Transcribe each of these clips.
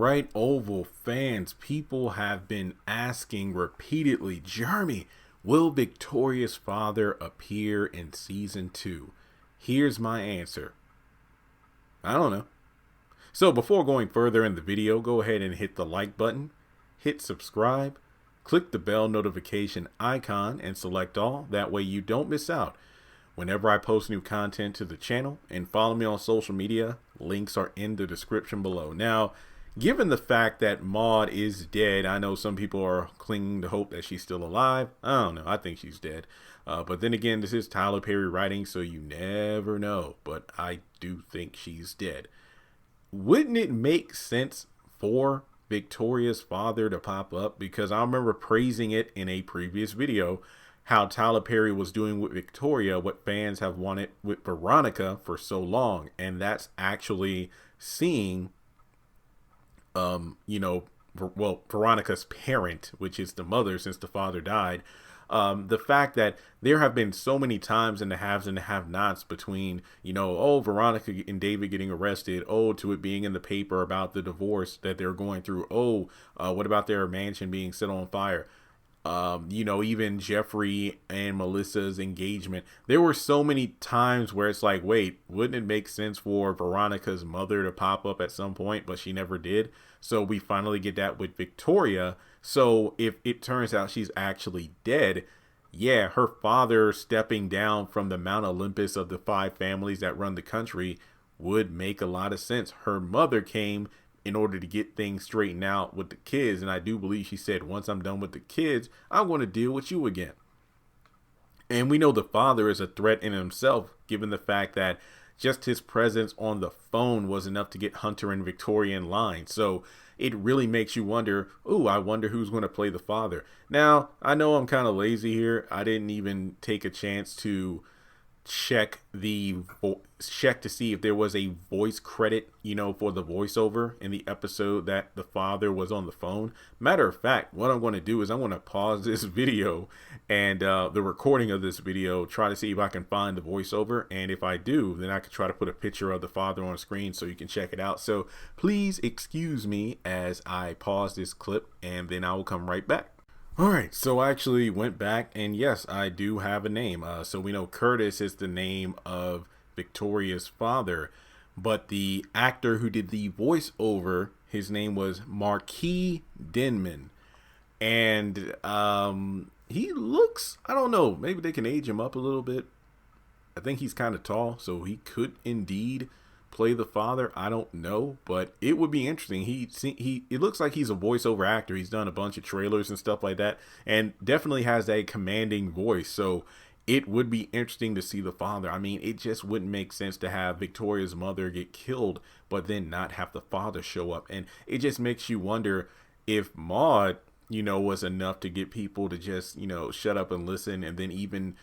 right, Oval fans, people have been asking repeatedly, Jeremy, will Victoria's father appear in season 2? Here's my answer. I don't know. So before going further in the video, go ahead and hit the like button, hit subscribe, click the bell notification icon and select all. That way you don't miss out whenever I post new content to the channel, and follow me on social media. Links are in the description below. Now, given the fact that Maude is dead, I know some people are clinging to hope that she's still alive. I don't know. I think she's dead. But then again, this is Tyler Perry writing, so you never know. But I do think she's dead. Wouldn't it make sense for Victoria's father to pop up? Because I remember praising it in a previous video, how Tyler Perry was doing with Victoria what fans have wanted with Veronica for so long. And that's actually seeing, Veronica's parent, which is the mother since the father died. The fact that there have been so many times in the haves and the have-nots between, Veronica and David getting arrested, to it being in the paper about the divorce that they're going through, what about their mansion being set on fire? Even Jeffrey and Melissa's engagement. There were so many times where it's like, wait, wouldn't it make sense for Veronica's mother to pop up at some point? But she never did. So we finally get that with Victoria. So if it turns out she's actually dead, yeah, her father stepping down from the Mount Olympus of the 5 families that run the country would make a lot of sense. Her mother came in order to get things straightened out with the kids. And I do believe she said, once I'm done with the kids, I'm going to deal with you again. And we know the father is a threat in himself, given the fact that just his presence on the phone was enough to get Hunter and Victoria in line. So it really makes you wonder, I wonder who's going to play the father. Now, I know I'm kind of lazy here. I didn't even take a chance to check to see if there was a voice credit, for the voiceover in the episode that the father was on the phone. Matter of fact, what I'm going to do is I'm going to pause this video and the recording of this video, try to see if I can find the voiceover. And if I do, then I can try to put a picture of the father on screen so you can check it out. So please excuse me as I pause this clip, and then I will come right back. All right, so I actually went back, and yes, I do have a name. So we know Curtis is the name of Victoria's father, but the actor who did the voiceover, his name was Marquis Denman. And he looks, I don't know, maybe they can age him up a little bit. I think he's kind of tall, so he could indeed play the father. I don't know, but it would be interesting. It looks like he's a voiceover actor. He's done a bunch of trailers and stuff like that, and definitely has a commanding voice. So it would be interesting to see the father. I mean, it just wouldn't make sense to have Victoria's mother get killed, but then not have the father show up. And it just makes you wonder if Maude, was enough to get people to just, shut up and listen. And then even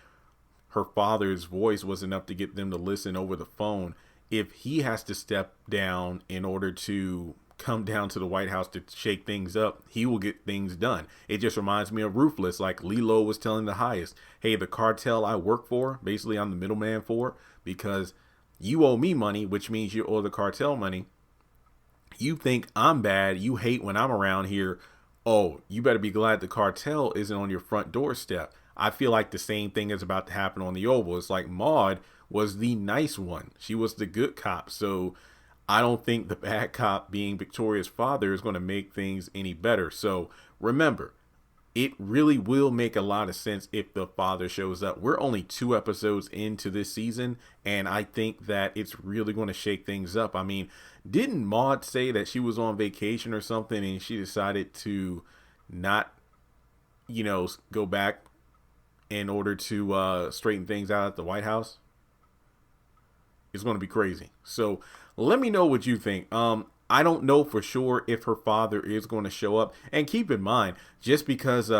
her father's voice was enough to get them to listen over the phone. If he has to step down in order to come down to the White House to shake things up, he will get things done. It just reminds me of Ruthless, like Lilo was telling the highest, hey, the cartel I work for, basically I'm the middleman for, because you owe me money, which means you owe the cartel money. You think I'm bad, you hate when I'm around here. Oh, you better be glad the cartel isn't on your front doorstep. I feel like the same thing is about to happen on the Oval. It's like Maude was the nice one. She was the good cop. So I don't think the bad cop being Victoria's father is going to make things any better. So remember, it really will make a lot of sense if the father shows up. We're only 2 episodes into this season, and I think that it's really going to shake things up. I mean, didn't Maude say that she was on vacation or something and she decided to not, go back in order to straighten things out at the White House? It's going to be crazy. So let me know what you think. I don't know for sure if her father is going to show up. And keep in mind, just because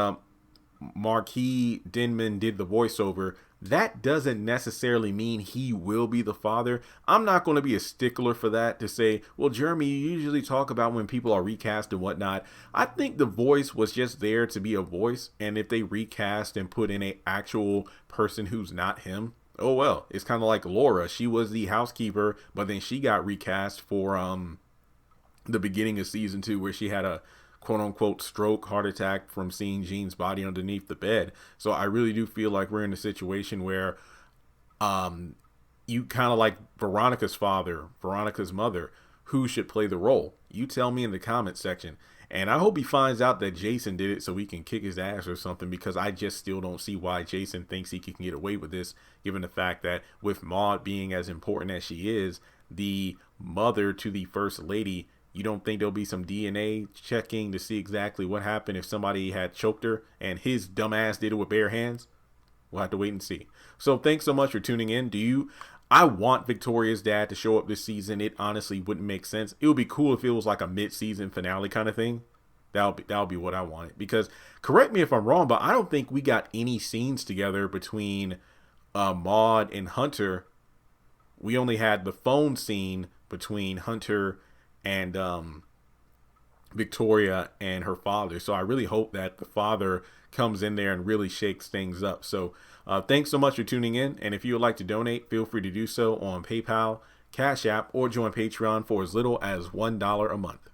Marquis Denman did the voiceover, that doesn't necessarily mean he will be the father. I'm not going to be a stickler for that to say, well, Jeremy, you usually talk about when people are recast and whatnot. I think the voice was just there to be a voice. And if they recast and put in an actual person who's not him, oh well. It's kind of like Laura. She was the housekeeper, but then she got recast for the beginning of season 2 where she had a quote unquote stroke, heart attack from seeing Jean's body underneath the bed. So I really do feel like we're in a situation where you kind of like Veronica's mother, who should play the role. You tell me in the comment section. And I hope he finds out that Jason did it so he can kick his ass or something, because I just still don't see why Jason thinks he can get away with this, given the fact that with Maude being as important as she is, the mother to the first lady, you don't think there'll be some DNA checking to see exactly what happened if somebody had choked her and his dumbass did it with bare hands? We'll have to wait and see. So thanks so much for tuning in. I want Victoria's dad to show up this season. It honestly wouldn't make sense. It would be cool if it was like a mid-season finale kind of thing. That'll be what I wanted. Because, correct me if I'm wrong, but I don't think we got any scenes together between Maude and Hunter. We only had the phone scene between Hunter and Victoria and her father. So I really hope that the father comes in there and really shakes things up. So thanks so much for tuning in. And if you would like to donate, feel free to do so on PayPal, Cash App, or join Patreon for as little as $1 a month.